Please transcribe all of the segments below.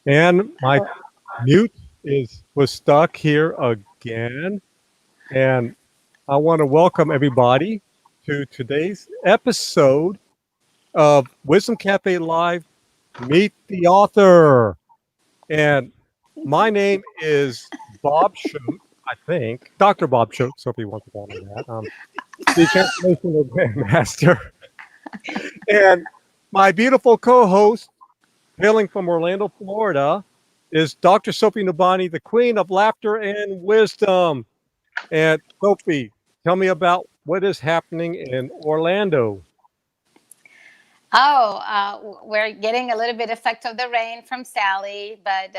And my mute was stuck here again. And I want to welcome everybody to today's episode of Wisdom Cafe Live Meet the Author. And my name is Bob Choat, I think. Dr. Bob Choat, so if you want to call me that. The Transformational Grandmaster. And my beautiful co-host, hailing from Orlando, Florida, is Dr. Sofie Nubani, the Queen of Laughter and Wisdom. And Sofie, tell me about what is happening in Orlando. Oh, we're getting a little bit effect of the rain from Sally, but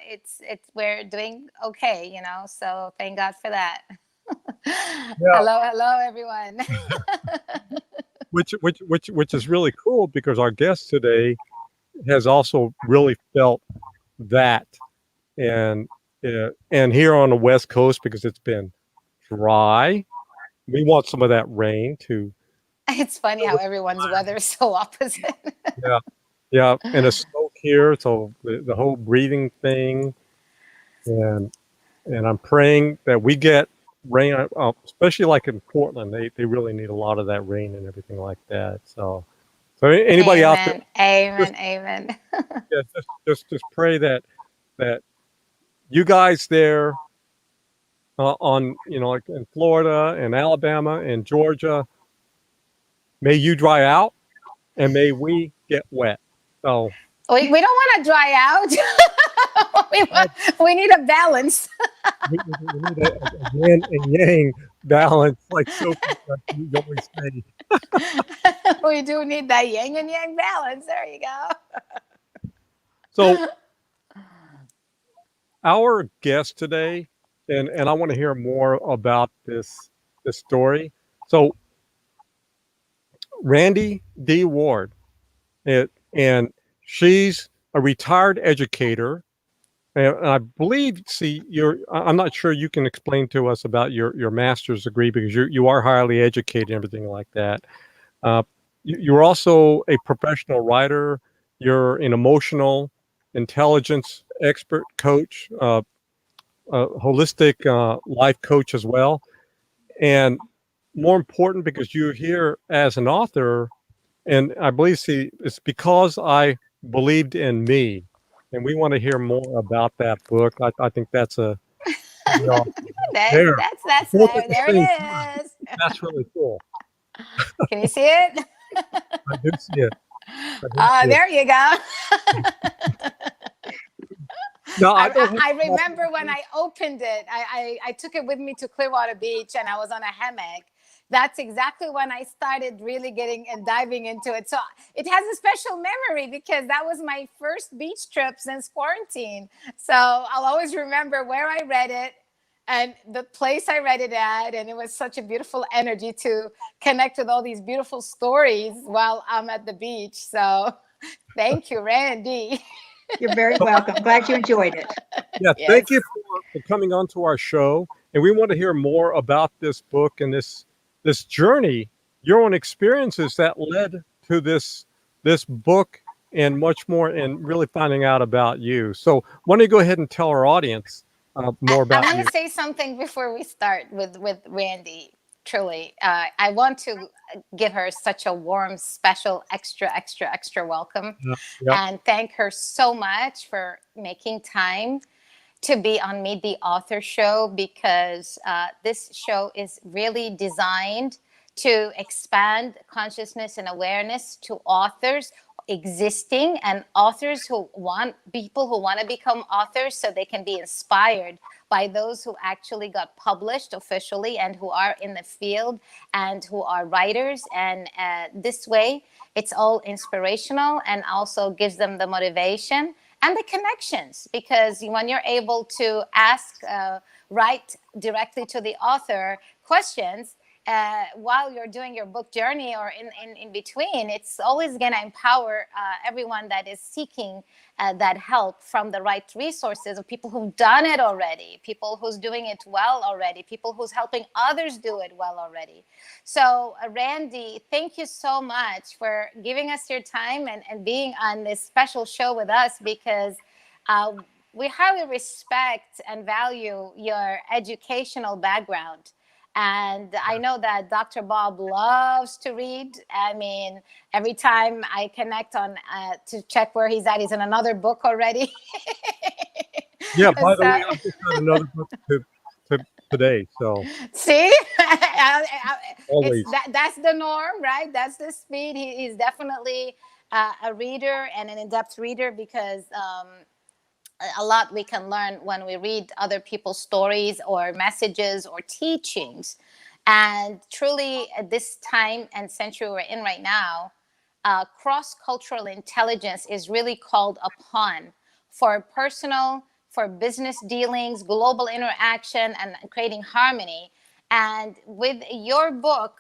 it's we're doing okay, So thank God for that. Yeah, Hello, everyone. which is really cool because our guest today has also really felt that, and and here on the West Coast because it's been dry, we want some of that rain to. It's funny how everyone's weather is so opposite. Yeah, yeah, and a smoke here, so the whole breathing thing, and I'm praying that we get rain, especially like in Portland. They really need a lot of that rain and everything like that. So anybody out there, Amen. just Amen. Amen. yeah, just pray that you guys there on like in Florida and Alabama and Georgia, may you dry out and may we get wet. So We don't want to dry out. we, uh, want, we need a balance. we need a yin and yang balance, like Sophie you always say. We do need that yin and yang balance. There you So go. our guest today, and I want to hear more about this story. So Randi D. Ward, and she's a retired educator. And I believe, see, I'm not sure you can explain to us about your master's degree because you are highly educated and everything like that. Uh, you're also a professional writer. You're an emotional intelligence expert coach, holistic life coach as well. And more important, because you're here as an author, and I believe, see, it's because I believed in me. And we want to hear more about that book. I think that's pretty awesome. There. That's Both at the there same time. it is. That's really cool. Can you see it? I do see it. I do see it. There you go. No, I don't have I a copy remember of when it. I opened it, I took it with me to Clearwater Beach and I was on a hammock. That's exactly when I started really getting and diving into it. So it has a special memory because that was my first beach trip since quarantine. So I'll always remember where I read it and the place I read it at. And it was such a beautiful energy to connect with all these beautiful stories while I'm at the beach. So thank you, Randy. You're very welcome. Glad you enjoyed it. Yeah, thank Yes. you for coming on to our show. And we want to hear more about this book and this journey, your own experiences that led to this book and much more, and really finding out about you. So why don't you go ahead and tell our audience more I about want you? to say something before we start with Randy. Truly, I want to give her such a warm, special, extra welcome, Yeah, yep. and thank her so much for making time to be on Meet the Author show because this show is really designed to expand consciousness and awareness to authors existing and authors who want people who want to become authors so they can be inspired by those who actually got published officially and who are in the field and who are writers. And this way, it's all inspirational and also gives them the motivation and the connections, because when you're able to ask, write directly to the author questions while you're doing your book journey or in between, it's always going to empower everyone that is seeking that help from the right resources of people who've done it already, people who's doing it well already, people who's helping others do it well already. So Randy, thank you so much for giving us your time and being on this special show with us, because uh, we highly respect and value your educational background. And I know that Dr. Bob loves to read. I mean, every time I connect on to check where he's at, he's in another book already. Yeah, by the way, So, I just got another book to today, so see, it's always. that's the norm, right? That's the speed. He's definitely a reader and an in-depth reader because a lot we can learn when we read other people's stories or messages or teachings. And truly, at this time and century we're in right now, cross cultural intelligence is really called upon for personal, for business dealings, global interaction, and creating harmony. And with your book,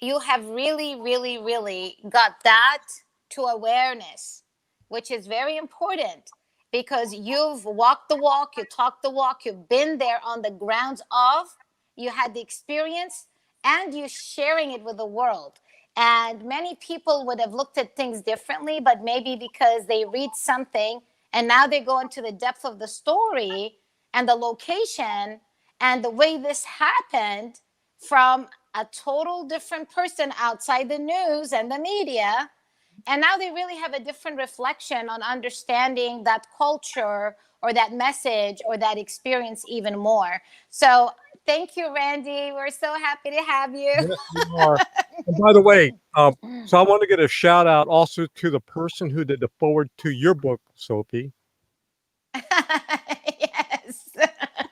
you have really, really, really got that to awareness, which is very important because you've walked the walk, you talked the walk, you've been there on the grounds of, you had the experience, and you're sharing it with the world. And many people would have looked at things differently, but maybe because they read something and now they go into the depth of the story and the location and the way this happened from a total different person outside the news and the media. And now they really have a different reflection on understanding that culture or that message or that experience even more. So thank you, Randy. We're so happy to have you. Yes, you are. And by the way, so I want to get a shout out also to the person who did the forward to your book, Sophie. Yes.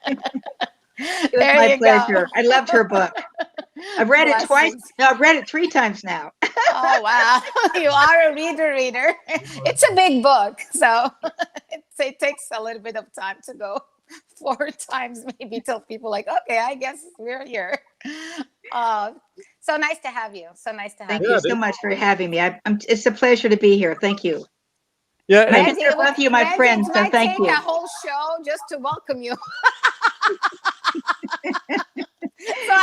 It was There my you go. pleasure. I loved her book. I've read it twice. Blessings. No, I've read it 3 times now. Oh wow, you are a reader. It's a big book, so it takes a little bit of time to go 4 times, maybe till people like, okay, I guess we're here. Uh, so nice to have you. So nice to have Thank you. you Yeah, so much for having me. It's a pleasure to be here. Thank you. yeah, And I and Randy, consider both of you my Randy, it friends, so might thank take a you. whole show just to welcome you. So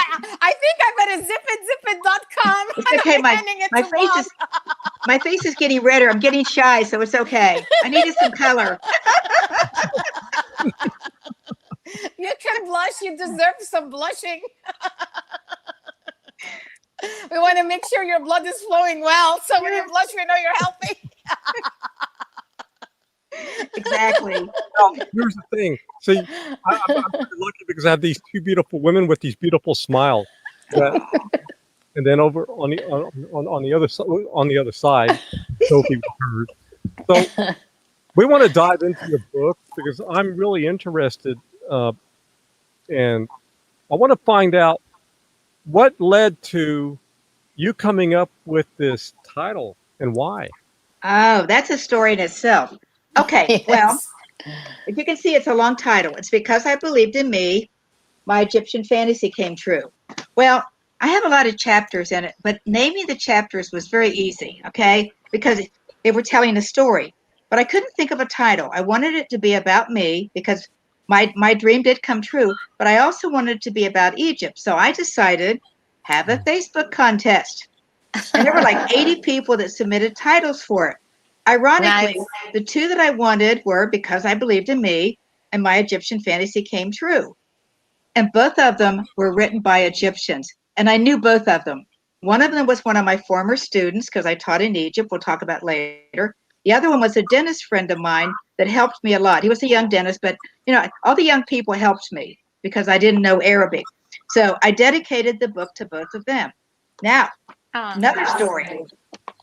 I think I better zipit.com It's and okay. I'm handing it My to face Bob. is my face is getting redder. I'm getting shy, so it's okay. I needed some color. You can blush. You deserve some blushing. We want to make sure your blood is flowing well. So when you blush, we know you're healthy. Exactly. now here's the thing. See, I'm pretty lucky because I have these two beautiful women with these beautiful smiles. That, and then over on the other side, Sophie with hers. So we want to dive into your book because I'm really interested, and I want to find out what led to you coming up with this title and why. Oh, that's a story in itself. Okay, well, Yes. if you can see, it's a long title. It's because I believed in me, my Egyptian fantasy came true. Well, I have a lot of chapters in it, but naming the chapters was very easy, okay? Because they were telling a story. But I couldn't think of a title. I wanted it to be about me because my dream did come true, but I also wanted it to be about Egypt. So I decided have a Facebook contest. And there were like 80 people that submitted titles for it. Ironically, Nice. the two that I wanted were Because I Believed in Me and My Egyptian Fantasy Came True. And both of them were written by Egyptians. And I knew both of them. One of them was one of my former students because I taught in Egypt. We'll talk about later. The other one was a dentist friend of mine that helped me a lot. He was a young dentist, but all the young people helped me because I didn't know Arabic. So I dedicated the book to both of them. Now, Oh, another nice. story.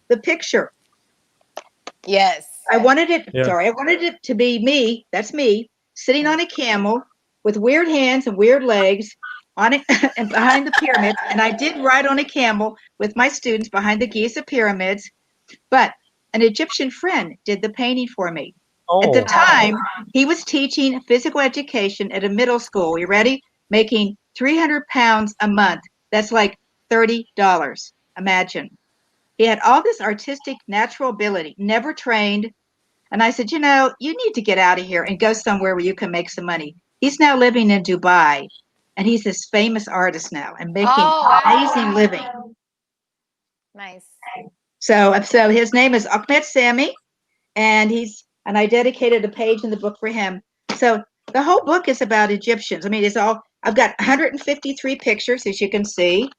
The picture. Yes. Yeah. I wanted it to be me, that's me, sitting on a camel with weird hands and weird legs on it and behind the pyramids. And I did ride on a camel with my students behind the Giza pyramids, but an Egyptian friend did the painting for me. At the Oh, time, he was teaching physical education at a middle school. You ready? Making 300 pounds a month. That's like $30. Imagine. He had all this artistic natural ability, never trained. And I said, you need to get out of here and go somewhere where you can make some money. He's now living in Dubai and he's this famous artist now and making Oh, wow. amazing living. Nice. So his name is Ahmed Sami and he's and I dedicated a page in the book for him. So the whole book is about Egyptians. I mean, it's all, I've got 153 pictures, as you can see.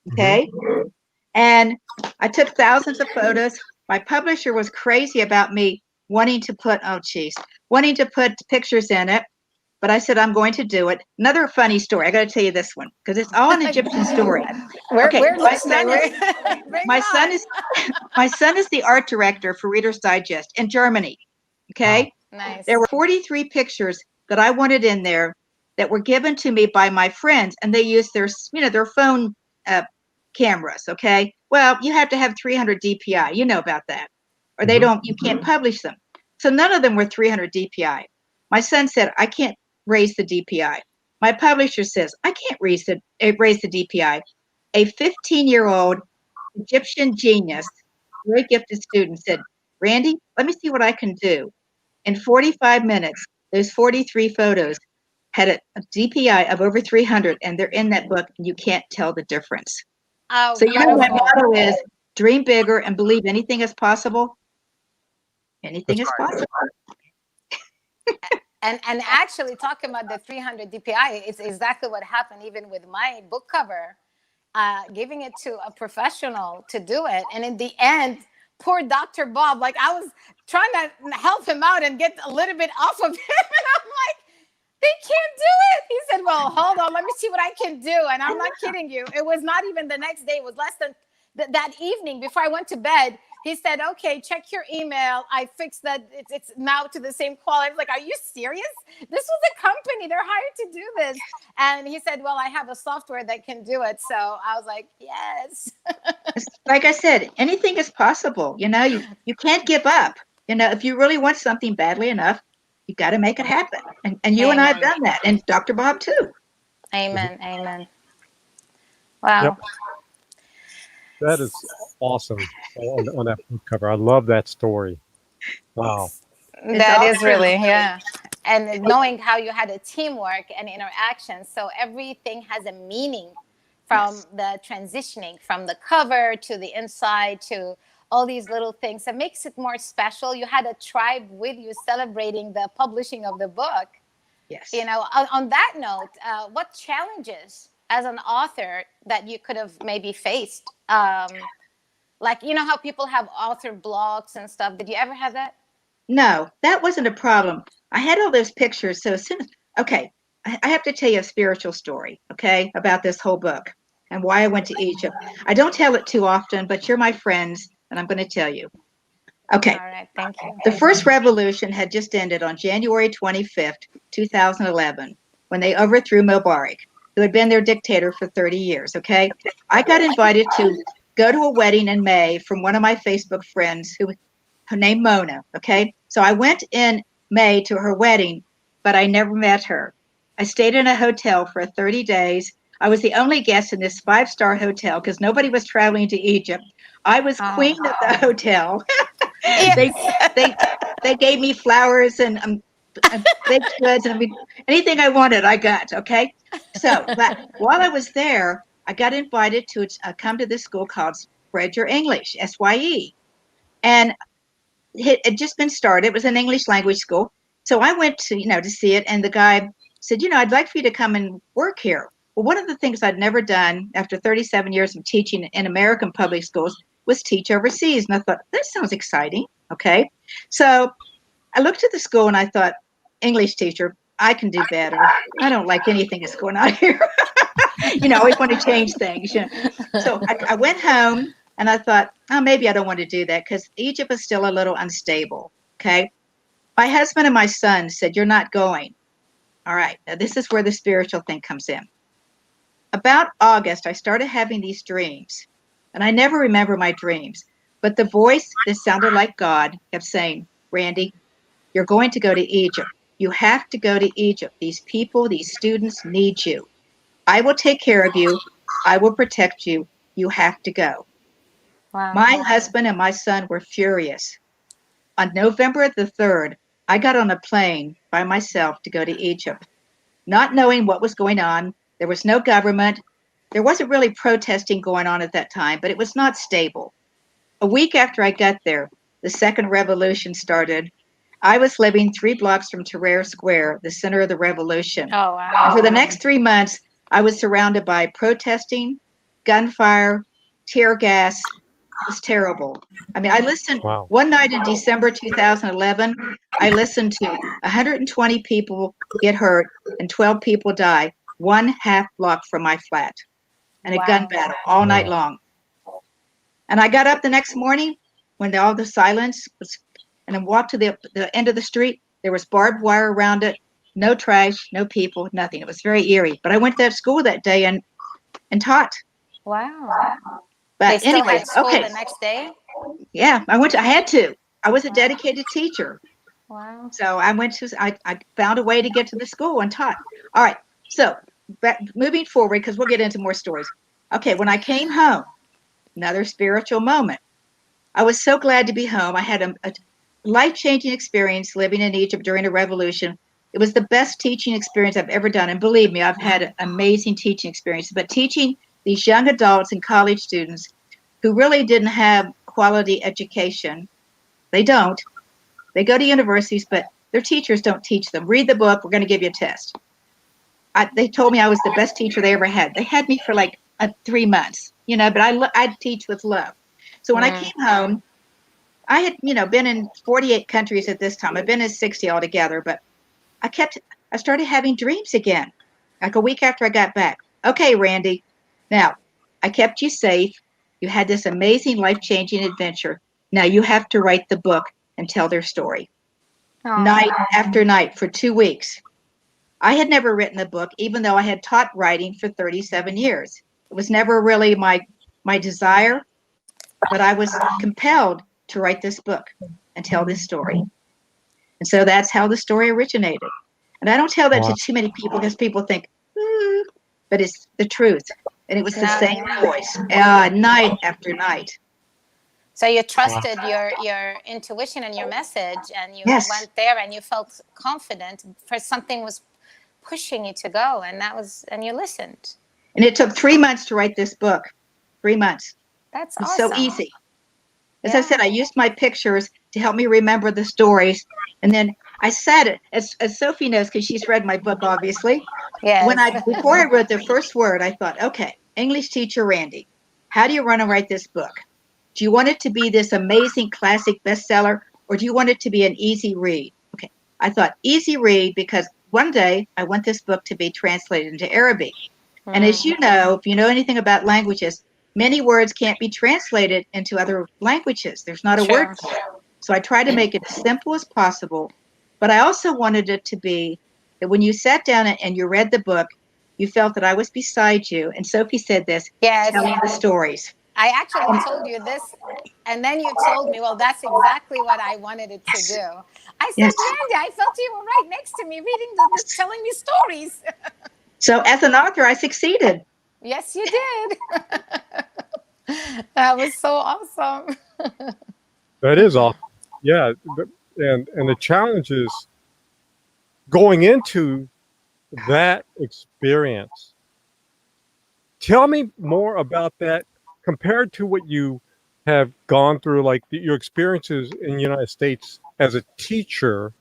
Hmm. Okay. And I took thousands of photos. My publisher was crazy about me wanting to put, oh, geez, wanting to put pictures in it. But I said, I'm going to do it. Another funny story. I got to tell you this one because it's all an Egyptian story. Okay. We're listening. Bring My it son on. is, my son is the art director for Reader's Digest in Germany. Wow. Okay. There Nice. were 43 pictures that I wanted in there that were given to me by my friends, and they used their, their phone cameras. Okay. Well, you have to have 300 DPI. You know about that, or they Hmm. don't. You can't publish them. So none of them were 300 DPI. My son said, "I can't raise the DPI." My publisher says, "I can't raise the DPI." A 15-year-old Egyptian genius, very gifted student, said, "Randy, let me see what I can do." In 45 minutes, those 43 photos had a DPI of over 300, and they're in that book, and you can't tell the difference. Oh, So, my beautiful. motto is dream bigger and believe anything is possible. Anything That's is right. possible. And actually talking about the 300 DPI, it's exactly what happened even with my book cover. Giving it to a professional to do it, and in the end, poor Dr. Bob, like I was trying to help him out and get a little bit off of him, and I'm like, they can't do it. He said, well, hold on, let me see what I can do. And I'm not kidding you, it was not even the next day, it was less than that evening before I went to bed. He said, okay, check your email, I fixed that, it's now to the same quality. I was like, are you serious? This was a company, they're hired to do this. And he said, well, I have a software that can do it. So I was like, yes. Like I said, anything is possible. You can't give up. If you really want something badly enough, you got to make it happen. And you and I have Amen. done that, and Dr. Bob too. Mhm. Amen. Amen. Wow. Yep. That is awesome on that book cover. I love that story. Wow. It's That all is true. really, yeah. And knowing how you had a teamwork and interaction, so everything has a meaning, from Yes. the transitioning from the cover to the inside to all these little things. It makes it more special. You had a tribe with you celebrating the publishing of the book. Yes. On that note, what challenges as an author that you could have maybe faced? Like, how people have author blocks and stuff. Did you ever have that? No, that wasn't a problem. I had all those pictures. So as soon as, okay, I have to tell you a spiritual story, okay, about this whole book and why I went to Egypt. I don't tell it too often, but you're my friends, and I'm going to tell you. Okay, All right, thank you. the first revolution had just ended on January 25th, 2011, when they overthrew Mubarak, who had been their dictator for 30 years, okay? I got invited to go to a wedding in May from one of my Facebook friends who her name Mona. Okay. So I went in May to her wedding, but I never met her. I stayed in a hotel for 30 days. I was the only guest in this 5-star hotel because nobody was traveling to Egypt. I was queen Oh, of the hotel. they yes. they they gave me flowers and baked goods, and I mean, anything I wanted, I got. Okay. So, but while I was there, I got invited to come to this school called Spread Your English, SYE. And it had just been started. It was an English language school. So I went to see it, and the guy said, I'd like for you to come and work here. Well, one of the things I'd never done after 37 years of teaching in American public schools was teach overseas. And I thought, that sounds exciting. Okay. So I looked at the school and I thought, English teacher, I can do better. I don't like anything that's going on here. I always want to change things. So I went home and I thought, oh, maybe I don't want to do that because Egypt is still a little unstable. Okay. My husband and my son said, you're not going. All right. Now, this is where the spiritual thing comes in. About August, I started having these dreams, and I never remember my dreams, but the voice that sounded like God kept saying, Randy, you're going to go to Egypt. You have to go to Egypt. These people, these students need you. I will take care of you. I will protect you. You have to go. Wow. My husband and my son were furious. On November the 3rd, I got on a plane by myself to go to Egypt, not knowing what was going on. There was no government. There wasn't really protesting going on at that time, but it was not stable. A week after I got there, the second revolution started. I was living 3 blocks from Tahrir Square, the center of the revolution. Oh, And for wow. the next 3 months, I was surrounded by protesting, gunfire, tear gas. It was terrible. I mean, I listened Wow. one night in December 2011. I listened to 120 people get hurt and 12 people die, 1/2 block from my flat, and a gun Wow. battle all night Wow. long. And I got up the next morning when all the silence was, and then walked to the end of the street. There was barbed wire around it, no trash, no people, nothing. It was very eerie. But I went to that school that day and taught. Wow. They But still anyways, had school okay, the next day? yeah, I went. I had to. I was a Wow. dedicated teacher, Wow. so I went to. I found a way to get to the school and taught. All right. So moving forward, because we'll get into more stories. Okay, when I came home, another spiritual moment. I was so glad to be home. I had a life-changing experience living in Egypt during the revolution. It was the best teaching experience I've ever done. And believe me, I've had amazing teaching experiences, but teaching these young adults and college students who really didn't have quality education, they don't. They go to universities, but their teachers don't teach them. Read the book. We're going to give you a test. They told me I was the best teacher they ever had. They had me for like 3 months, but I teach with love. So when I Mm. came home, I had, been in 48 countries at this time. I've been in 60 altogether, but I started having dreams again, like a week after I got back. Okay, Randy, now I kept you safe. You had this amazing life-changing adventure. Now you have to write the book and tell their story. Night Oh. after night for 2 weeks. I had never written a book, even though I had taught writing for 37 years. It was never really my desire, but I was compelled to write this book and tell this story. And so that's how the story originated. And I don't tell that to Wow. too many people because people think, but it's the truth. And it was the No, same yeah. voice, night after night. So you Wow. trusted your intuition and your message, and you Yes. went there, and you felt confident for something was pushing you to go, and you listened. And it took 3 months to write this book. 3 months. That's It's so awesome. easy. As I Yeah. said, I used my pictures to help me remember the stories. And then I said it, as Sophie knows, because she's read my book, obviously. Yes. Before I wrote the first word, I thought, okay, English teacher Randi, how do you want to write this book? Do you want it to be this amazing classic bestseller, or do you want it to be an easy read? Okay, I thought easy read because one day I want this book to be translated into Arabic. And as Mm. you know, if you know anything about languages, many words can't be translated into other languages. There's not a word Sure. for it. So I try to make it as simple as possible. But I also wanted it to be that when you sat down and you read the book, you felt that I was beside you. And Sophie said this, Yes. telling the stories. I actually told you this, and then you told me, well, that's exactly what I wanted it to Yes, do. I yes. said, Randy, I felt you were right next to me reading telling me stories. So as an author, I succeeded. Yes, you did. That was so awesome. That is awesome. Yeah. And the challenge is going into that experience. Tell me more about that compared to what you have gone through, like your experiences in the United States as a teacher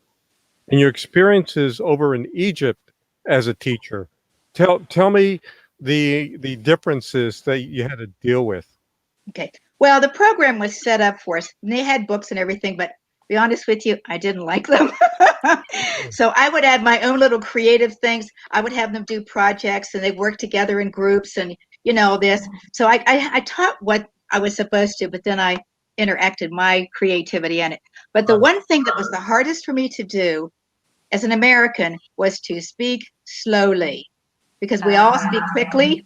and your experiences over in Egypt as a teacher. Tell me the differences that you had to deal with. Okay. Well, the program was set up for us. And they had books and everything, but to be honest with you, I didn't like them. So I would add my own little creative things. I would have them do projects and they work together in groups and this. So I taught what I was supposed to, but then I interacted my creativity in it. But the one thing that was the hardest for me to do as an American was to speak slowly because we all speak Ah. quickly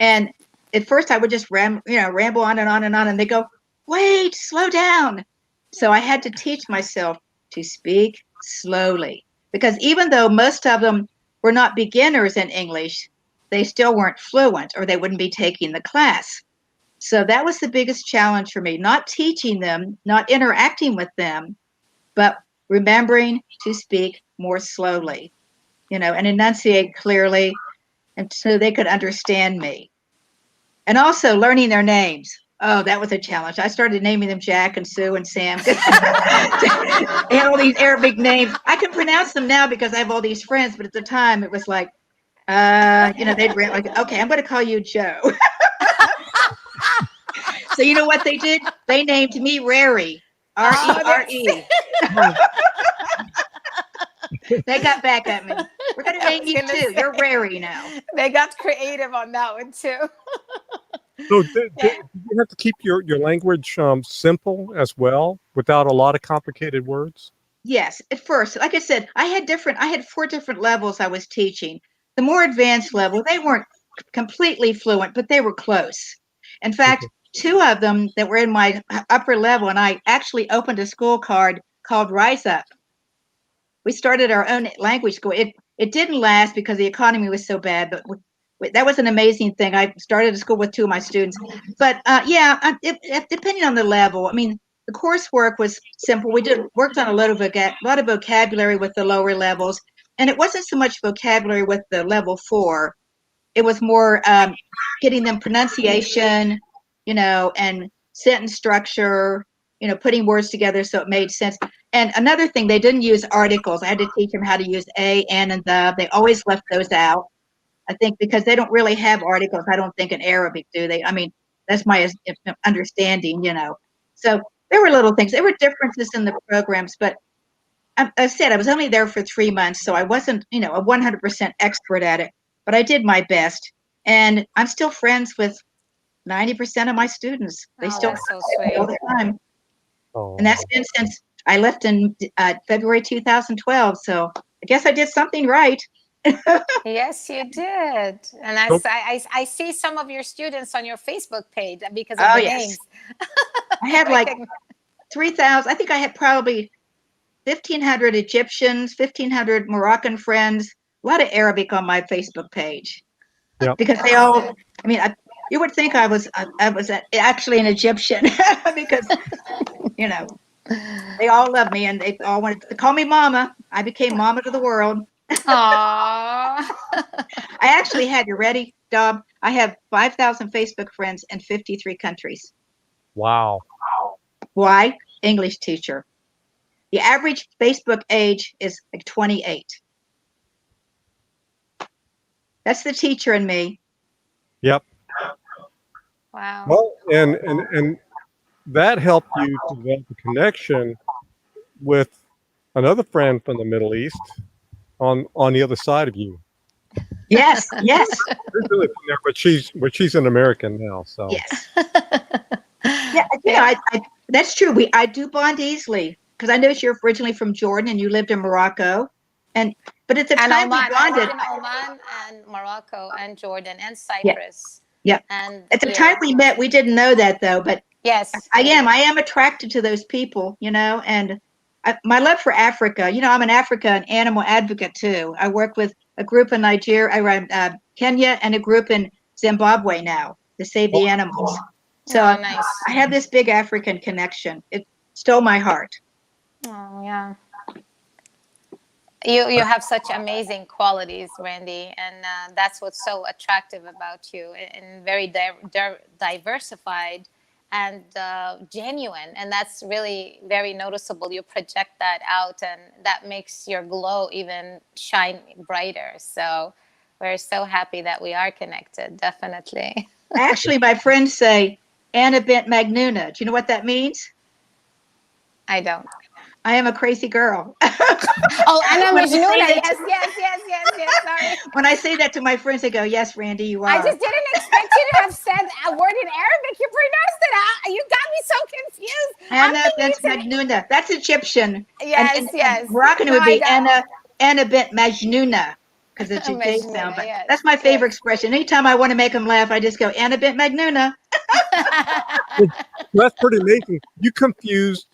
and at first, I would just ramble on and on and on, and they go, "Wait, slow down." So I had to teach myself to speak slowly because even though most of them were not beginners in English, they still weren't fluent, or they wouldn't be taking the class. So that was the biggest challenge for me: not teaching them, not interacting with them, but remembering to speak more slowly, and enunciate clearly, and so they could understand me. And also learning their names. Oh, that was a challenge. I started naming them Jack and Sue and Sam. They had all these Arabic names. I can pronounce them now because I have all these friends, but at the time it was like, they'd rant like, okay, I'm going to call you Joe. So you know what they did? They named me Rary, Oh, Rere. They got back at me. We're going to I name was you gonna too. You're say, Rary now. they got creative on that one too. So did Yeah. you have to keep your language simple as well, without a lot of complicated words? Yes, at first, like I said, I had 4 different levels I was teaching. The more advanced level, they weren't completely fluent, but they were close. In fact, Okay. 2 of them that were in my upper level, and I actually opened a school card called Rise Up. We started our own language school. It didn't last because the economy was so bad, but that was an amazing thing. I started a school with 2 of my students, but depending on the level, I mean, the coursework was simple. We did worked on a lot of vocabulary with the lower levels, and it wasn't so much vocabulary with the level 4. It was more getting them pronunciation, and sentence structure, putting words together so it made sense. And another thing, they didn't use articles. I had to teach them how to use a, and the. They always left those out. I think because they don't really have articles. I don't think in Arabic, do they? I mean, that's my understanding. So there were little things. There were differences in the programs, but I said I was only there for 3 months, so I wasn't, a 100% expert at it, but I did my best. And I'm still friends with 90% of my students. They Oh, still that's so contact me all sweet. the time. And that's Oh, been since I left in February 2012. So I guess I did something right. Yes, you did. And so I see some of your students on your Facebook page because of Oh, the yes. names. I I had like recognize. 3,000. I think I had probably 1,500 Egyptians, 1,500 Moroccan friends, a lot of Arabic on my Facebook page. yeah. Because they all, I mean, you would think I was actually an Egyptian because you know they all love me and they all wanted to call me Mama. I became Mama to the world. Aww. I actually had, you ready, Dob? I have 5,000 Facebook friends in 53 countries. Wow. Why? English teacher. The average Facebook age is like 28. That's the teacher in me. Yep. Wow. Well, and that helped you to develop a connection with another friend from the Middle East on the other side of you. Yes, yes, Originally from there, but she's an American now. So yes. Yeah, Yeah. that's true. I do bond easily because I know you're originally from Jordan and you lived in Morocco, and but at the And time we Oman. I lived bonded. in Oman and Morocco and Jordan and Yeah, Cyprus yeah. and At the time here. we met, we didn't know that though, but Yes. I am attracted to those people, and my love for Africa. I'm an African animal advocate too. I work with a group in Nigeria, Kenya, and a group in Zimbabwe now to save the animals. So Oh, I nice. have this big African connection. It stole my heart. Oh, yeah. You have such amazing qualities, Randy, and that's what's so attractive about you, and very diversified and genuine, and that's really very noticeable. You project that out, and that makes your glow even shine brighter. So we're so happy that we are connected. Definitely. Actually, my friends say Anna Bent Magnuna. Do you know what that means? I don't. I am a crazy girl. Oh, Anna when I say Majnuna. that, Yes, yes, yes, yes, yes. Sorry. when I say that to my friends, they go, "Yes, Randy, you I are." just didn't expect you to have said a word in Arabic. You pronounced it out. You got me so confused. I'm Anna thinking Bent it's an. Magnuna. That's Egyptian, and, Yes, and, and yes. Moroccan No, would I be got Anna Bent Majnuna because it's a J sound. Majnuna. But Yes, that's my yes. favorite expression. Anytime I want to make them laugh, I just go Anna Bent Magnuna. Well, that's pretty amazing. You confused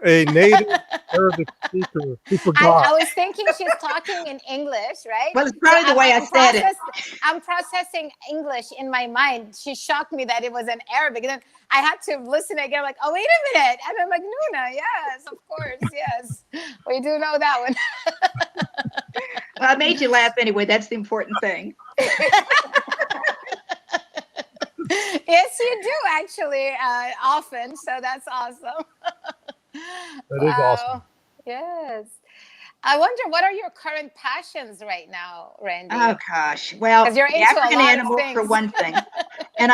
a native Arabic speaker who I forgot. was thinking she's talking in English, right? Well, it's So probably the way I said it. I'm processing English in my mind. She shocked me that it was in Arabic. And then I had to listen again, like, oh, wait a minute. And I'm like, Nuna, yes, of course, yes. We do know that one. Well, I made you laugh anyway. That's the important thing. Yes, you do actually often. So that's awesome. That is Wow. awesome. Yes. I wonder what are your current passions right now, Oh Randy? gosh. Well, Because you're the into a African lot of animals for things. one thing. And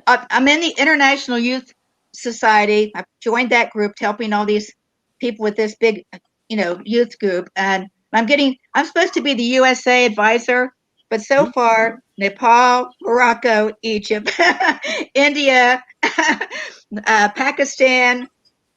I'm in the International Youth Society. I've joined that group, helping all these people with this big, youth group. And I'm supposed to be the USA advisor, but so Hmm? far, Nepal, Morocco, Egypt, India, Pakistan,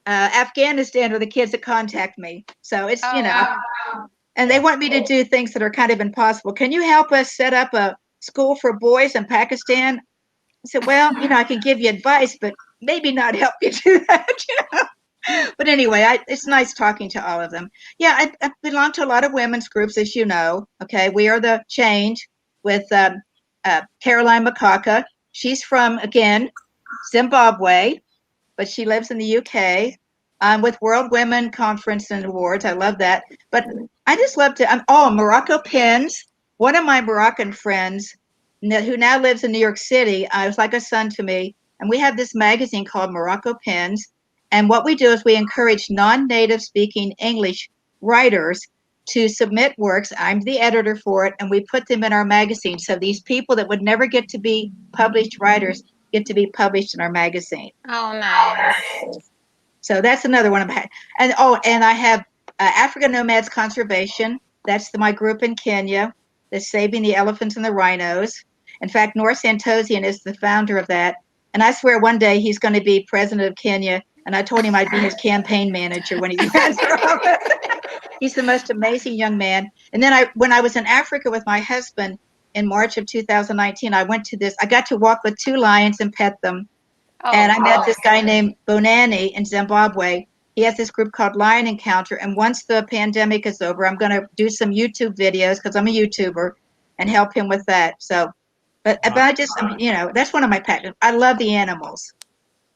Afghanistan are the kids that contact me. So it's, Oh, wow. and they Yeah. want me to do things that are kind of impossible. Can you help us set up a school for boys in Pakistan? I said, well, I can give you advice, but maybe not help you do that. But anyway, it's nice talking to all of them. Yeah, I belong to a lot of women's groups, as you know. Okay, we are the Change with Caroline Makaka. She's from, again, Zimbabwe, but she lives in the UK. With World Women Conference and Awards. I love that. But I just love to. Morocco Pins. One of my Moroccan friends, who now lives in New York City, was like a son to me. And we have this magazine called Morocco Pins. And what we do is we encourage non-native speaking English writers to submit works. I'm the editor for it, and we put them in our magazine. So these people that would never get to be published writers get to be published in our magazine. Oh, nice. So that's another one of my, and I have African Nomads Conservation. That's my group in Kenya that's saving the elephants and the rhinos. In fact, Nor Santosian is the founder of that. And I swear one day he's going to be president of Kenya. And I told him I'd be his campaign manager when he runs for office. He's the most amazing young man. And then when I was in Africa with my husband in March of 2019, I got to walk with two lions and pet them. Oh, And I met this wow. guy named Bonani in Zimbabwe. He has this group called Lion Encounter. And once the pandemic is over, I'm going to do some YouTube videos because I'm a YouTuber and help him with that. So, but Wow. I just, that's one of my passions. I love the animals.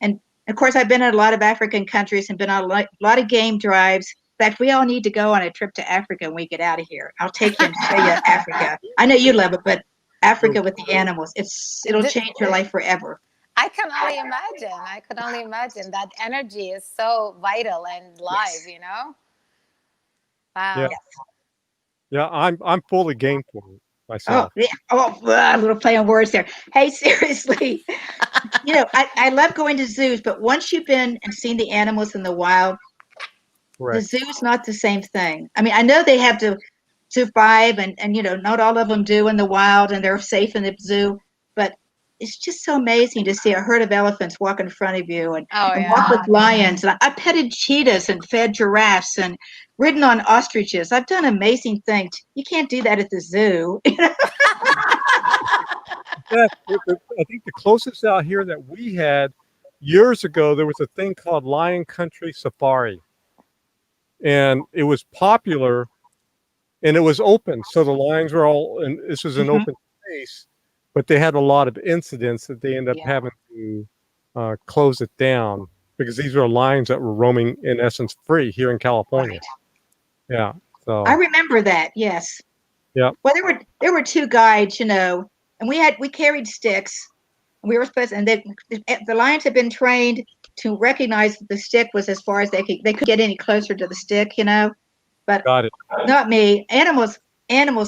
And of course, I've been in a lot of African countries and been on a lot of game drives. In fact, we all need to go on a trip to Africa when we get out of here. I'll take you and show you Africa. I know you love it, but Sure. Africa with the animals, it'll Th- change your life forever. I can only imagine. I could only imagine that energy is so vital and live, Yes. you know? Yeah. Wow. Yeah. I'm fully game for it Oh, myself. yeah. Oh, a little play on words there. Hey, seriously, I love going to zoos, but once you've been and seen the animals in the wild, the Correct. zoo's not the same thing. I mean, I know they have to survive, and not all of them do in the wild, and they're safe in the zoo, but it's just so amazing to see a herd of elephants walk in front of you Oh, and walk yeah. with lions. And I petted cheetahs and fed giraffes and ridden on ostriches. I've done amazing things. You can't do that at the zoo. Yeah, I think the closest out here that we had years ago, there was a thing called Lion Country Safari, and it was popular and it was open. So the lions were all, and this was an Mhm. open space, but they had a lot of incidents that they ended up Yeah. having to close it down because these were lions that were roaming in essence free here in California. Right. Yeah. I So, remember that. Yes. yeah, Well, there were two guides, and we carried sticks. And we were supposed, and the lions had been trained to recognize that the stick was as far as they could get any closer to the stick. But got it. not me. Animals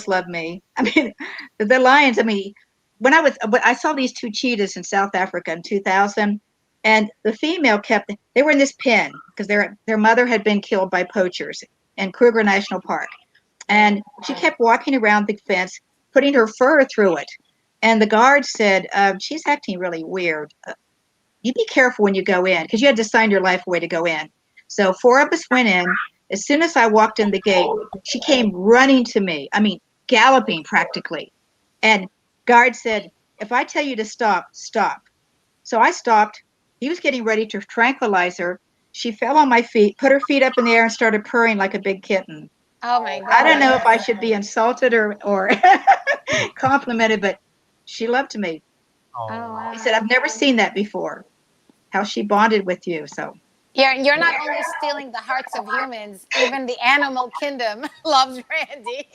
love me. I mean, the lions. I mean, when I saw these two cheetahs in South Africa in 2000, and the female they were in this pen because their mother had been killed by poachers in Kruger National Park, and she kept walking around the fence, putting her fur through it. And the guard said, "She's acting really weird. You be careful when you go in because you had to sign your life away to go in." So four of us went in. As soon as I walked in the gate, she came running to me. I mean, galloping practically. And guard said, "If I tell you to stop, stop." So I stopped. He was getting ready to tranquilize her. She fell on my feet, put her feet up in the air, and started purring like a big kitten. Oh, my I don't know if I goodness. should be insulted or complimented, but she loved me. Oh, Oh, He wow. said, "I've never seen that before. How she bonded with you." So You're not only stealing the hearts of humans, even the animal kingdom loves Randy.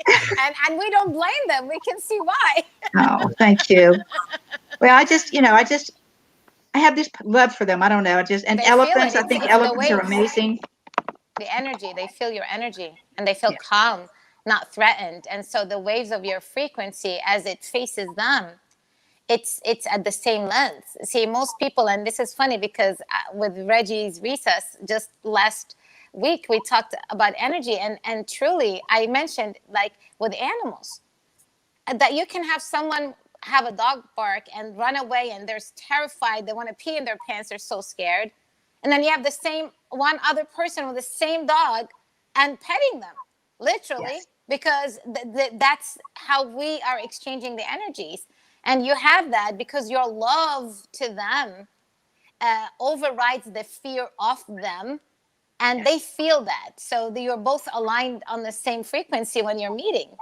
And we don't blame them. We can see why. oh, thank you. Well, I just I have this love for them. I don't know. And They feel it. elephants. I think It's the elephants are waves, amazing. the energy. They feel your energy, and they feel Yeah. calm, not threatened. And so the waves of your frequency, as it faces them, it's at the same length. See, most people, and this is funny because with Reggie's recess just last week, we talked about energy, and truly, I mentioned like with animals that you can have someone have a dog bark and run away and they're terrified, they want to pee in their pants, they're so scared, and then you have the same one other person with the same dog and petting them literally, Yes. because that's how we are exchanging the energies. And you have that because your love to them overrides the fear of them, and they Yes. feel that, so you're both aligned on the same frequency when you're meeting.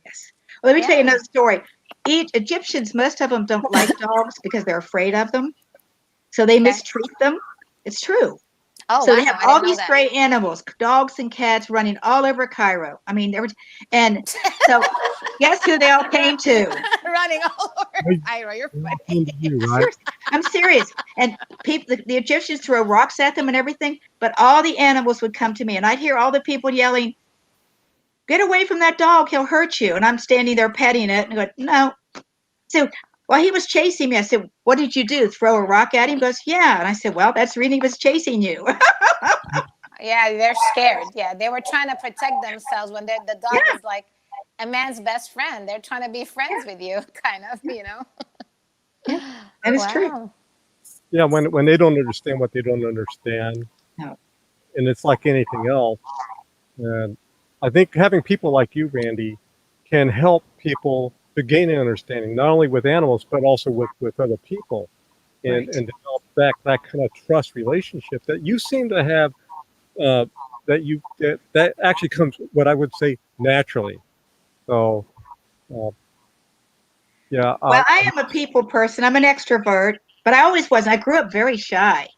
Yes. Well, let me tell you Yeah. another story. Egyptians, most of them don't like dogs because they're afraid of them. So they Okay. mistreat them. It's true. Oh So they wow, have I all didn't know these that. stray animals, dogs and cats running all over Cairo. I mean, and so guess who they all came to? Running all over They Cairo. You're all funny. came to you, right? Serious. I'm serious. And people, the Egyptians throw rocks at them and everything, but all the animals would come to me, and I'd hear all the people yelling, "Get away from that dog! He'll hurt you!" And I'm standing there petting it, and I go, "No." So while he was chasing me, I said, "What did you do? Throw a rock at him?" He goes, "Yeah." And I said, "Well, that's reading he was chasing you." Yeah, they're scared. Yeah, they were trying to protect themselves when the Yeah, dog is like a man's best friend. They're trying to be friends with you, kind of, you know. yeah, that is true. Wow. Yeah, when they don't understand what they don't understand, No, and it's like anything else. And I think having people like you, Randy, can help people to gain an understanding, not only with animals, but also with other people, right. and develop that kind of trust relationship that you seem to have, uh, that actually comes, what I would say, naturally. So, uh, yeah, Well, I am a people person. I'm an extrovert, but I always was. I grew up very shy.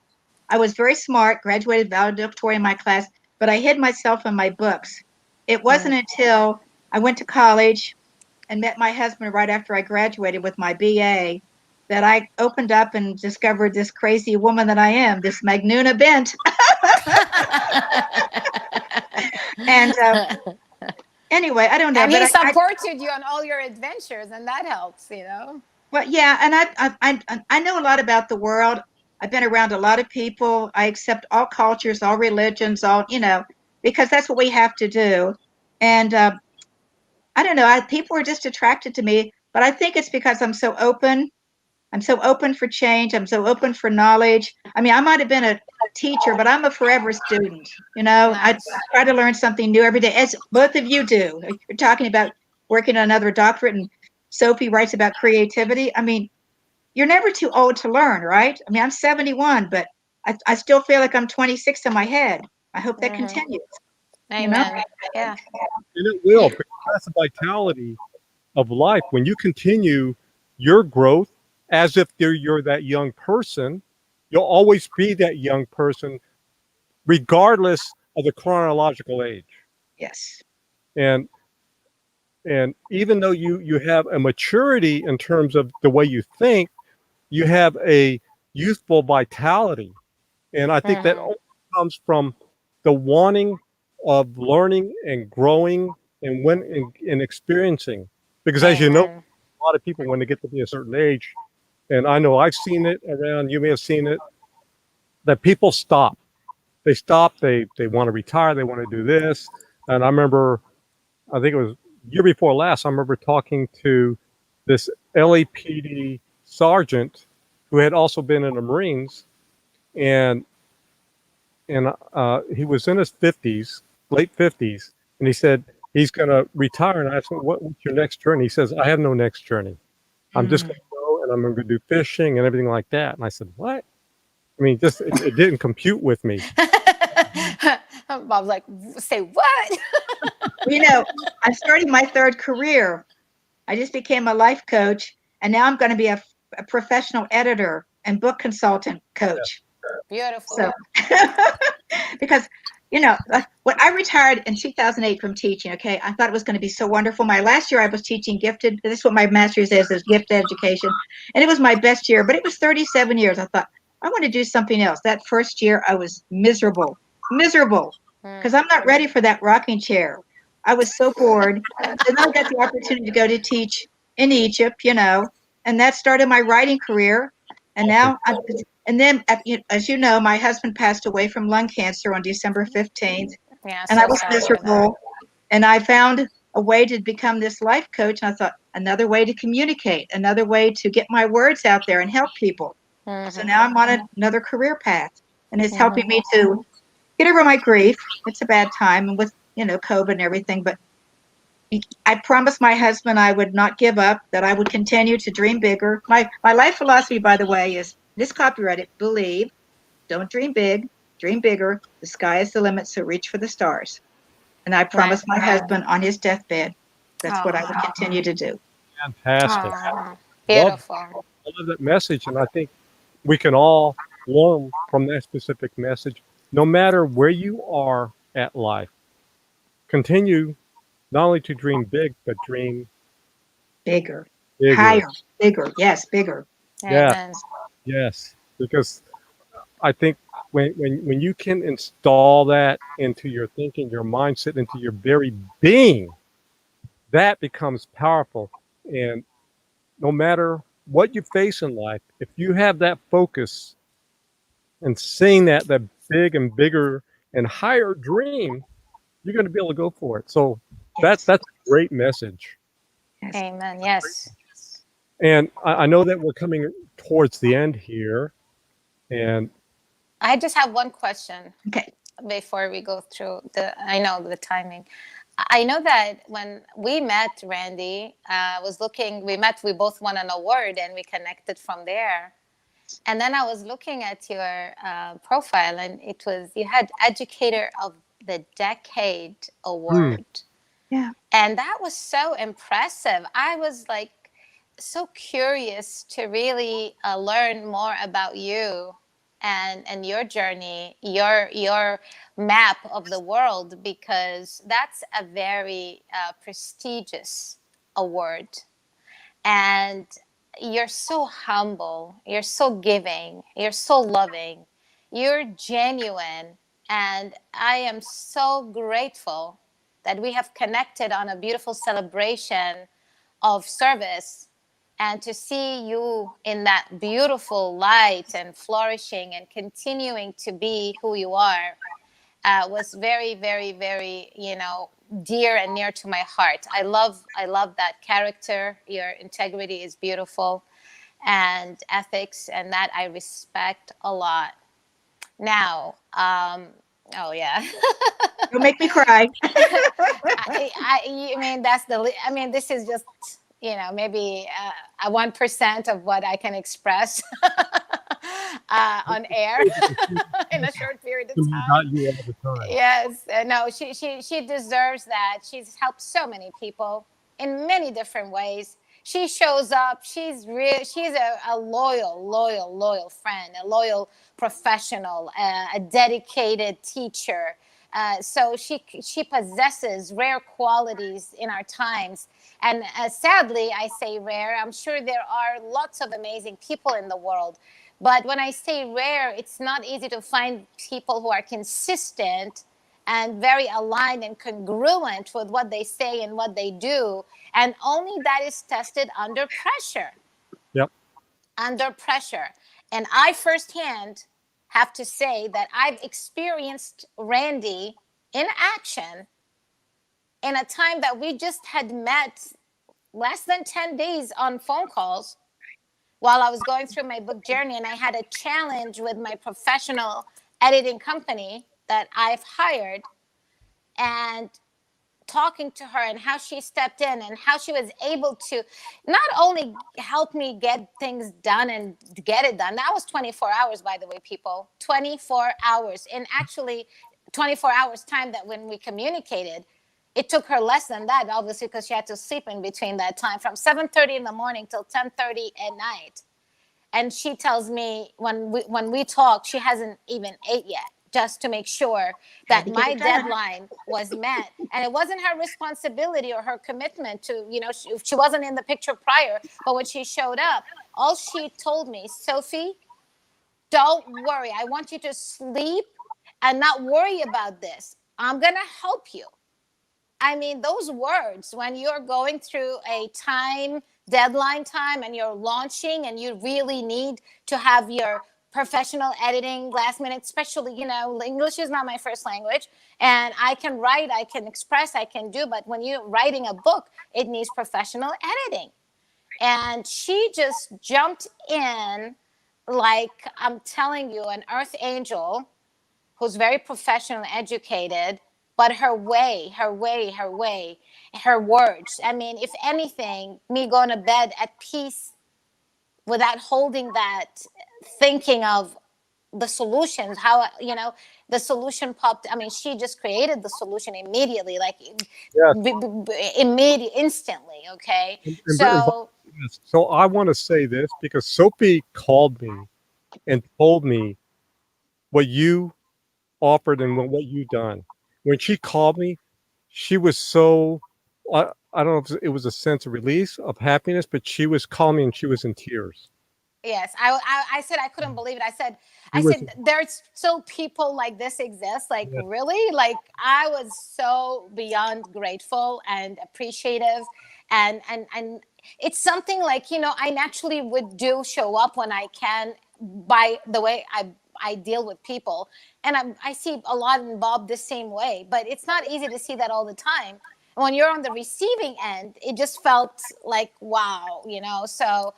I was very smart, graduated valedictorian in my class, but I hid myself in my books. It Mm. wasn't until I went to college and met my husband right after I graduated with my BA that I opened up and discovered this crazy woman that I am, this Magnuna Bent. And anyway, I don't know, And but he I supported you on all your adventures, and that helps, you know. well, yeah, and I know a lot about the world. I've been around a lot of people. I accept all cultures, all religions, all because that's what we have to do. And I don't know. People are just attracted to me, but I think it's because I'm so open. I'm so open for change. I'm so open for knowledge. I mean, I might have been a teacher, but I'm a forever student. I Nice. try to learn something new every day, as both of you do. You're talking about working on another doctorate, and Sophie writes about creativity. I mean, you're never too old to learn, right? I mean, I'm 71, but I still feel like I'm 26 in my head. I hope that Hmm. continues, you know? Amen. Yeah. and it will, because that's the vitality of life. When you continue your growth as if you're that young person, you'll always be that young person, regardless of the chronological age. Yes. And even though you have a maturity in terms of the way you think, you have a youthful vitality. And I think that Hmm. only comes from the wanting of learning and growing and experiencing. Because as you know, Amen. a lot of people, when they get to be a certain age, and I know I've seen it around, you may have seen it, that people stop. They stop, they want to retire, they want to do this. And I remember, I think it was year before last, I remember talking to this LAPD sergeant who had also been in the Marines, and he was in his 50s, late 50s, and he said he's going to retire. And I asked him, what's your next journey? He says, I have no next journey. I'm just Mm. going to go and I'm going to do fishing and everything like that. And I said, what? I mean, just it didn't compute with me. Bob's like, say what? You know, I'm starting my third career. I just became a life coach, and now I'm going to be a professional editor and book consultant Yeah. coach. So, Beautiful. because When I retired in 2008 from teaching, okay, I thought it was going to be so wonderful. My last year I was teaching gifted. This is what my master's is gifted education. And it was my best year, but it was 37 years. I thought, I want to do something else. That first year I was miserable, because I'm not ready for that rocking chair. I was so bored. And then I got the opportunity to go to teach in Egypt, and that started my writing career. And Awesome. now and then, as you know, my husband passed away from lung cancer on December 15th, Yeah, and I so was sorry for that. miserable. And I found a way to become this life coach. And I thought, another way to communicate, another way to get my words out there and help people. So Mm-hmm. now I'm on another career path, and it's helping Mm-hmm. me to get over my grief. It's a bad time, and with COVID and everything, but I promised my husband I would not give up, that I would continue to dream bigger. My life philosophy, by the way, is this copyrighted: believe, don't dream big, dream bigger. The sky is the limit, so reach for the stars. And I Right. promised my husband on his deathbed that's what I would Oh, continue to do. Fantastic. oh, Love, beautiful. I love that message. And I think we can all learn from that specific message. No matter where you are at life, continue not only to dream big, but dream Bigger, bigger. higher, bigger. Yes, bigger. Yeah, Amen. yes. Because I think when you can install that into your thinking, your mindset, into your very being, that becomes powerful. And no matter what you face in life, if you have that focus and seeing that big and bigger and higher dream, you're going to be able to go for it. So Yes, that's a great message. yes. Amen. Yes. And I know that we're coming towards the end here. And I just have one question Okay. before we go through I know the timing. I know that when we met, Randy, we both won an award and we connected from there. And then I was looking at your profile, and you had Educator of the Decade hmm, award. Yeah. And that was so impressive. I was like so curious to really learn more about you and your journey, your map of the world, because that's a very prestigious award. And you're so humble, you're so giving, you're so loving, you're genuine. And I am so grateful that we have connected on a beautiful celebration of service, and to see you in that beautiful light and flourishing and continuing to be who you are was very, very, very, dear and near to my heart. I love that character. Your integrity is beautiful, and ethics, and that I respect a lot. Now, oh yeah. Don't make me cry. I mean, I mean, this is just, maybe a 1% of what I can express on air in a short period of time. about you all the time. Yes, no, she deserves that. She's helped so many people in many different ways. She shows up. She's a loyal friend, a loyal professional, a dedicated teacher. So she possesses rare qualities in our times. And sadly, I say rare. I'm sure there are lots of amazing people in the world. But when I say rare, it's not easy to find people who are consistent and very aligned and congruent with what they say and what they do. And only that is tested under pressure. Yep. Under pressure. And I firsthand have to say that I've experienced Randy in action in a time that we just had met less than 10 days on phone calls while I was going through my book journey, and I had a challenge with my professional editing company that I've hired, and talking to her and how she stepped in and how she was able to not only help me get things done and get it done. That was 24 hours, by the way, people. 24 hours. In actually 24 hours time that when we communicated, it took her less than that, obviously, because she had to sleep in between that time from 7:30 in the morning till 10:30 at night. And she tells me when we talk, she hasn't even ate yet, just to make sure Had that to get my it done. deadline was met. And it wasn't her responsibility or her commitment to, she wasn't in the picture prior, but when she showed up, all she told me, Sofie, don't worry. I want you to sleep and not worry about this. I'm going to help you. I mean, those words, when you're going through a deadline time and you're launching and you really need to have your professional editing last minute, especially, English is not my first language. And I can write, I can express, I can do, but when you're writing a book, it needs professional editing. And she just jumped in like, I'm telling you, an earth angel who's very professional and educated, but her words. I mean, if anything, me going to bed at peace without holding that, thinking of the solutions, how, the solution popped. I mean, she just created the solution immediately, like Yes. immediate, instantly. Okay. And So, yes. So I want to say this because Sophie called me and told me what you offered and what you done. When she called me, she was so I don't know if it was a sense of release of happiness, but she was calling me and she was in tears. yes, I said I couldn't believe it. I said, She was there's still people like this exist. Like, yes, really? Like, I was so beyond grateful and appreciative, and it's something like, I naturally would do show up when I can, by the way I deal with people, and I see a lot in Bob the same way. But it's not easy to see that all the time. When you're on the receiving end, it just felt like, wow, So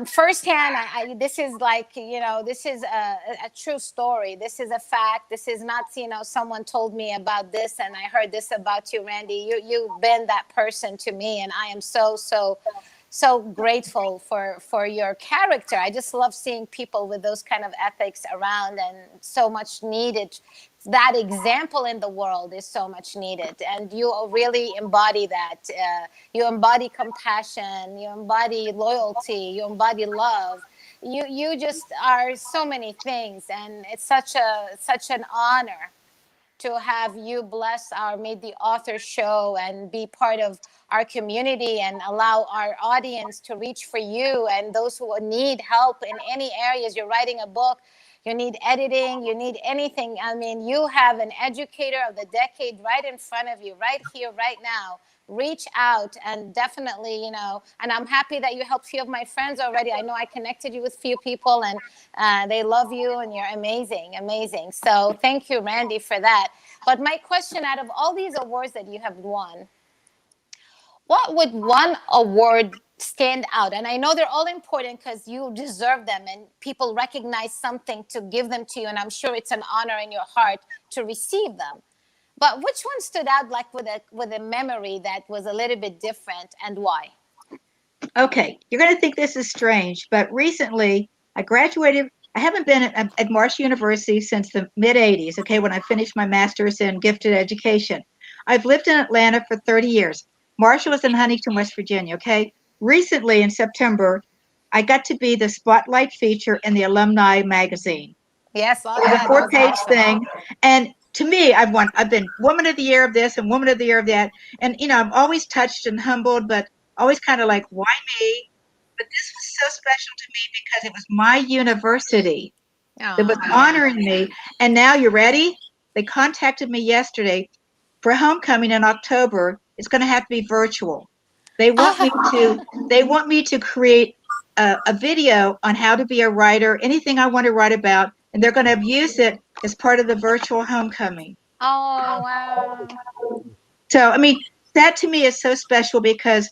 firsthand, this is like, this is a true story. This is a fact. This is not, someone told me about this and I heard this about you, Randy. You've been that person to me, and I am so grateful for your character. I just love seeing people with those kind of ethics around, and so much needed. That example in the world is so much needed, and you really embody that. You embody compassion, you embody loyalty, you embody love. You just are so many things, and it's such an honor to have you bless our Meet the Author show and be part of our community and allow our audience to reach for you and those who need help in any areas. You're writing a book, you need editing, you need anything. I mean, you have an educator of the decade right in front of you, right here, right now. Reach out, and definitely, and I'm happy that you helped a few of my friends already. I know I connected you with a few people, and they love you, and you're amazing, amazing. So thank you, Randy, for that. But my question, out of all these awards that you have won, what would one award stand out? And I know they're all important because you deserve them and people recognize something to give them to you, and I'm sure it's an honor in your heart to receive them. But which one stood out, like with a memory that was a little bit different, and why? Okay, you're going to think this is strange, but recently I graduated. I haven't been at Marshall University since the mid 80s, okay, when I finished my master's in gifted education. I've lived in Atlanta for 30 years. Marshall is in Huntington, West Virginia, okay? Recently, in September, I got to be the spotlight feature in the alumni magazine. Yes, oh It was a yeah, that was four-page awesome. thing. And to me, I've been Woman of the Year of this and Woman of the Year of that. And I'm always touched and humbled, but always kind of like, why me? But this was so special to me because it was my university that was Oh, honoring me. And now you're ready? They contacted me yesterday for homecoming in October. It's going to have to be virtual. They want me to they want me to create a video on how to be a writer, anything I want to write about, and they're going to use it as part of the virtual homecoming. oh wow. So, I mean, that to me is so special because,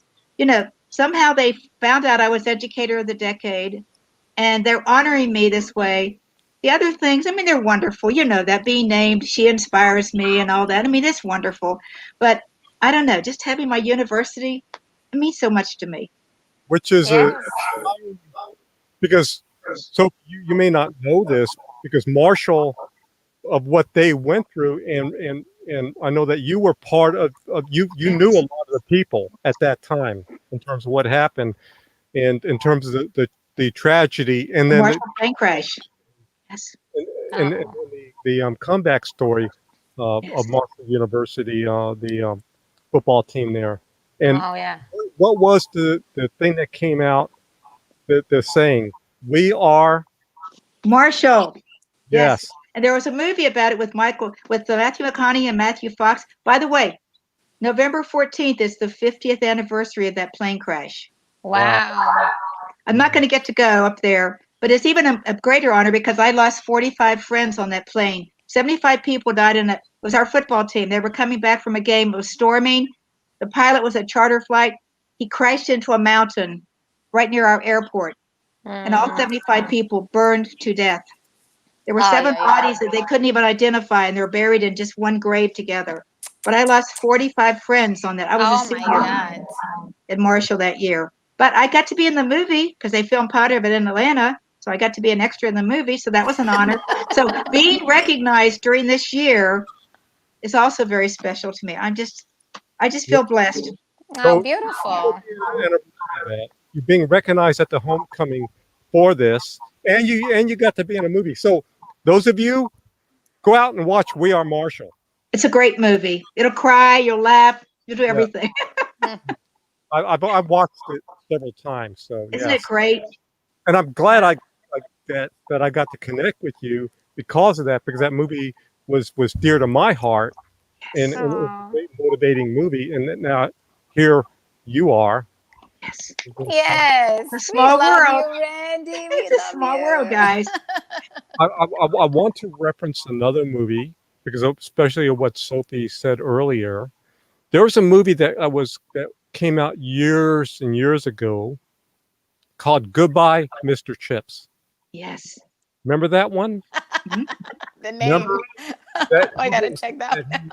somehow they found out I was educator of the decade and they're honoring me this way. The other things, I mean, they're wonderful. That being named, she inspires me and all that. I mean, it's wonderful. But I don't know, just having my university, it means so much to me. which is a Yes. because so you may not know this because Marshall of what they went through and I know that you were part of you knew a Yes. lot of the people at that time in terms of what happened and in terms of the tragedy and The then Marshall plane crash. Yes. and, and Oh. the comeback story of Yes. Marshall University, the football team there. And Oh yeah. what was the thing that came out? The saying, "We are." Marshall. Yes. Yes. And there was a movie about it with Matthew McConaughey and Matthew Fox. By the way, November 14th is the 50th anniversary of that plane crash. Wow. Wow. I'm not going to get to go up there, but it's even a greater honor because I lost 45 friends on that plane. 75 people died in it. It was our football team. They were coming back from a game. It was storming. The pilot was a charter flight. He crashed into a mountain right near our airport, and all Mm. 75 people burned to death. There were Oh seven yeah, yeah. bodies that they couldn't even identify, and they're buried in just one grave together. But I lost 45 friends on that. I was a Oh my senior God. at Marshall that year. But I got to be in the movie because they filmed part of it in Atlanta. So I got to be an extra in the movie. So that was an honor. So being recognized during this year is also very special to me. I just Yeah. feel blessed. Oh, So beautiful. anniversary of that, you're being recognized at the homecoming for this, and you got to be in a movie. So those of you, go out and watch We Are Marshall. It's a great movie. It'll cry, you'll laugh, you'll do Yeah, everything. I've watched it several times. So Isn't it yes, great? and I'm glad that I got to connect with you because of that, because that movie was dear to my heart, and, Yes. and it was a Oh. great motivating movie. And now here you are. Yes. Yes. It's a We small love world. you, Randy. We It's a love small world, you. guys. I want to reference another movie because especially of what Sophie said earlier. There was a movie that came out years and years ago called Goodbye, Mr. Chips. Yes. Remember that one? Mhm. The Remember name. that I gotta check that that one.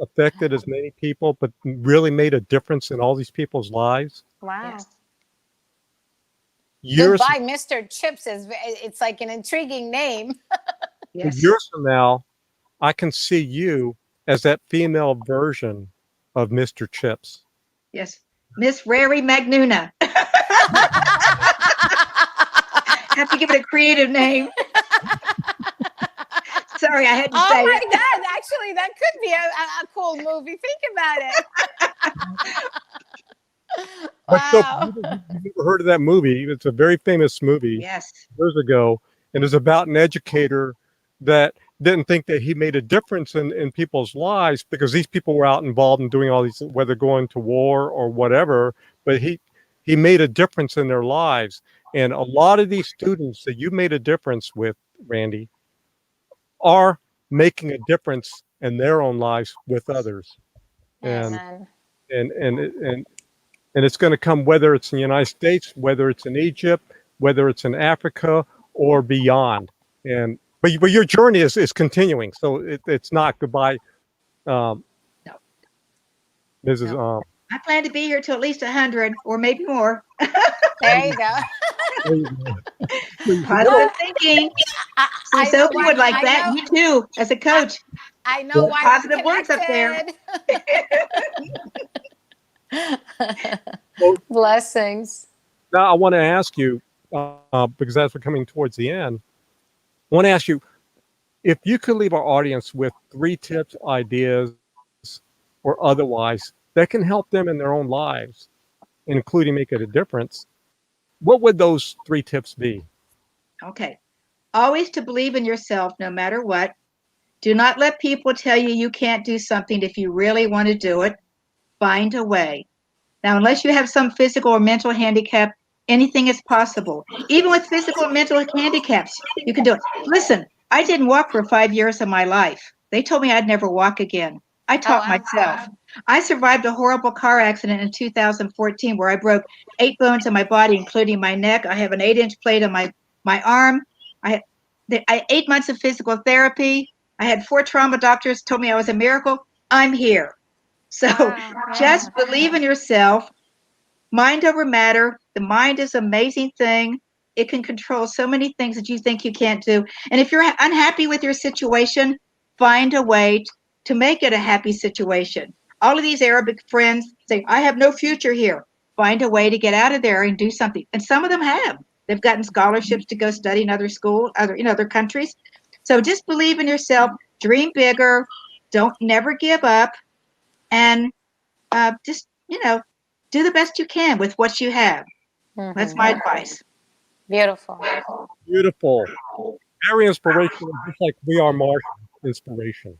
affected as many people, but really made a difference in all these people's lives? Wow. Yes. Years Goodbye, Mr. Chips it's like an intriguing name. Yes. years from now, I can see you as that female version of Mr. Chips. Yes. Miss Rary Magnuna. Have to give it a creative name. Sorry, I had to Oh say my it. God! Actually, that could be a cool movie. Think about it. But so Wow. you've never heard of that movie? It's a very famous movie Yes. years ago, and it's about an educator that didn't think that he made a difference in people's lives because these people were out involved in doing all these, whether going to war or whatever. But he made a difference in their lives, and a lot of these students that you made a difference with, Randy, are making a difference in their own lives with others, and Amen. and and and and it's going to come whether it's in the United States, whether it's in Egypt, whether it's in Africa or beyond. And but your journey is continuing, so it's not goodbye, um, No. Mrs. No. I plan to be here till at least 100 or maybe more. There you go. There you go. What Positive Uh, thinking. See, I know Sophie why. would like I that. know. You too, as a I, coach. I know well, why we're Positive words up there. connected. well, Blessings. now I want to ask you because as we're coming towards the end, I want to ask you if you could leave our audience with 3 tips, ideas, or otherwise that can help them in their own lives, including making a difference. What would those 3 tips be? Okay. Always to believe in yourself no matter what. Do not let people tell you you can't do something if you really want to do it. Find a way. Now, unless you have some physical or mental handicap, anything is possible. Even with physical and mental handicaps, you can do it. Listen, I didn't walk for 5 years of my life. They told me I'd never walk again. I Oh taught wow. myself. I survived a horrible car accident in 2014 where I broke 8 bones in my body, including my neck. I have an 8-inch plate on my arm. I I 8 months of physical therapy. I had 4 trauma doctors told me I was a miracle. I'm here. So Wow. just Yeah. believe in yourself. Mind over matter. The mind is an amazing thing. It can control so many things that you think you can't do. And if you're unhappy with your situation, find a way to make it a happy situation. All of these Arabic friends say, I have no future here. Find a way to get out of there and do something. And some of them have. They've gotten scholarships to go study in other schools, other countries. So just believe in yourself, dream bigger, don't never give up, and just, do the best you can with what you have. That's Hmm. my advice. Beautiful. Beautiful. Very inspirational, just like We Are Marshall inspiration.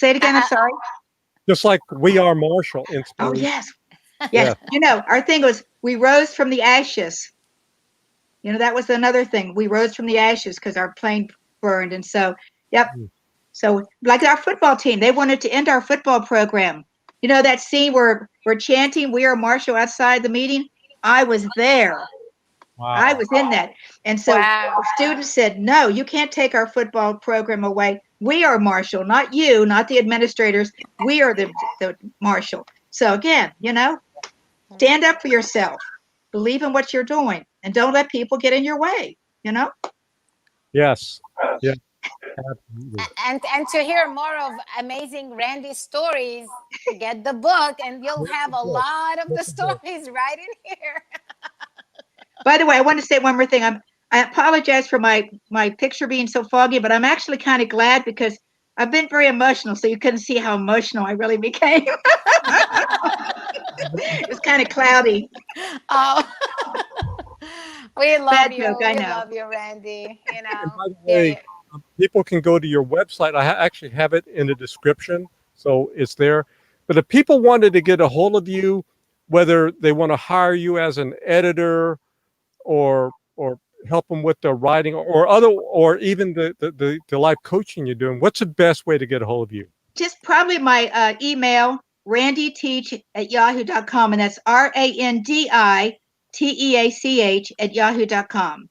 Say it again, I'm I, sorry. Just like We Are Marshall Oh, inspiration. yes. Yes. Yeah. Our thing was we rose from the ashes. That was another thing. We rose from the ashes because our plane burned. And so, yep. Mm. So, like our football team, they wanted to end our football program. That scene where we're chanting, "We are Marshall" outside the meeting? I was there. I Wow. was in that. And so wow. the students said, "No, you can't take our football program away. We are Marshall, not you, not the administrators. We are the Marshall." So, again, stand up for yourself, believe in what you're doing, and don't let people get in your way, you know? Yes. Yeah. Absolutely. And to hear more of amazing Randy stories, get the book, and you'll Get have the a book. lot of Get the the book. stories right in here. By the way, I want to say one more thing. I apologize for my picture being so foggy, but I'm actually kind of glad because I've been very emotional, so you couldn't see how emotional I really became. It was kind of cloudy. Oh, we love Bad joke, you. I We know. love you, Randy. And by the Yeah, way, yeah. people can go to your website. I actually have it in the description, so it's there. But if people wanted to get a hold of you, whether they want to hire you as an editor or help them with their writing or even the life coaching you're doing, what's the best way to get a hold of you? Just probably my email, randyteach@yahoo.com, and that's RANDITEACH@yahoo.com.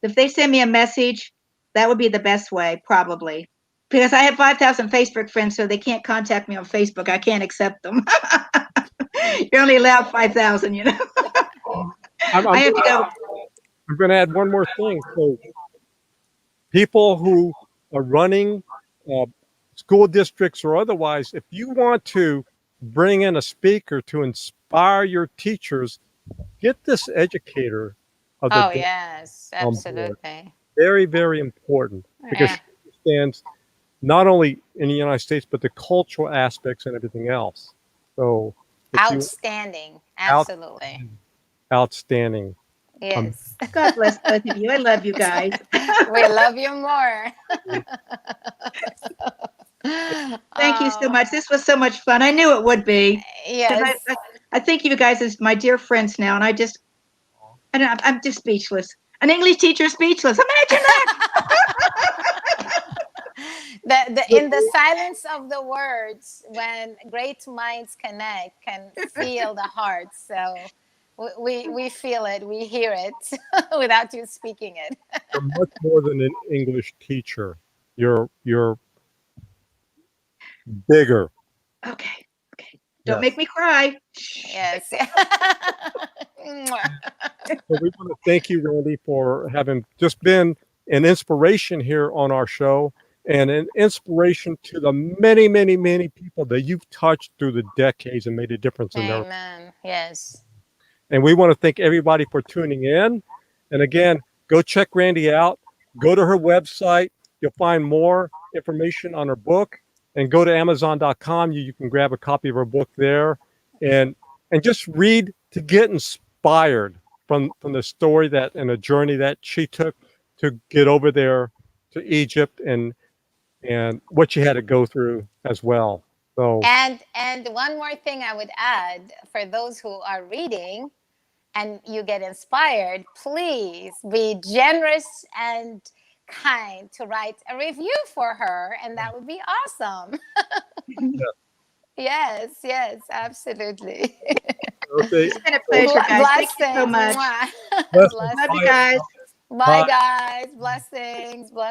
If they send me a message, that would be the best way, probably. Because I have 5,000 Facebook friends, so they can't contact me on Facebook. I can't accept them. You're only allowed 5,000. I'm, I I'm, have to go. I'm going to add one more thing. So people who are running uh, school districts or otherwise, if you want to bring in a speaker to inspire your teachers, get this educator of the Oh, day yes, on board. absolutely. Very, very important because Yeah. she understands not only in the United States, but the cultural aspects and everything else. So if you Outstanding. out Absolutely. outstanding, um, Yes. God bless both of you. I love you guys. We love you more. Thank you so Oh, much. This was so much fun. I knew it would be because I, yes. I, I think you guys as my dear friends now, and I don't know, I'm just speechless. An English teacher speechless. Imagine that. In the silence of the words, when great minds connect, can feel the heart. So we feel it, we hear it without you speaking it. you're much more than an English teacher. You're bigger. Okay. Okay. Don't make Yes. me cry. Yes. So we want to thank you, Randy, for having just been an inspiration here on our show and an inspiration to the many, many, many people that you've touched through the decades and made a difference in their. Amen. Yes. And we want to thank everybody for tuning in. And again, go check Randy out. Go to her website. You'll find more information on her book. And go to Amazon.com. You can grab a copy of her book there, and just read to get inspired from the story that and the journey that she took to get over there to Egypt and what she had to go through as well. So And one more thing I would add for those who are reading and you get inspired, please be generous and kind to write a review for her, and that would be awesome. Yes, yes, absolutely. okay, It's been a so pleasure, guys. Thank you so Blessings. much. Mwah. blessings. Love you Bye. Blessings. guys. Bye, Bye. guys. Blessings.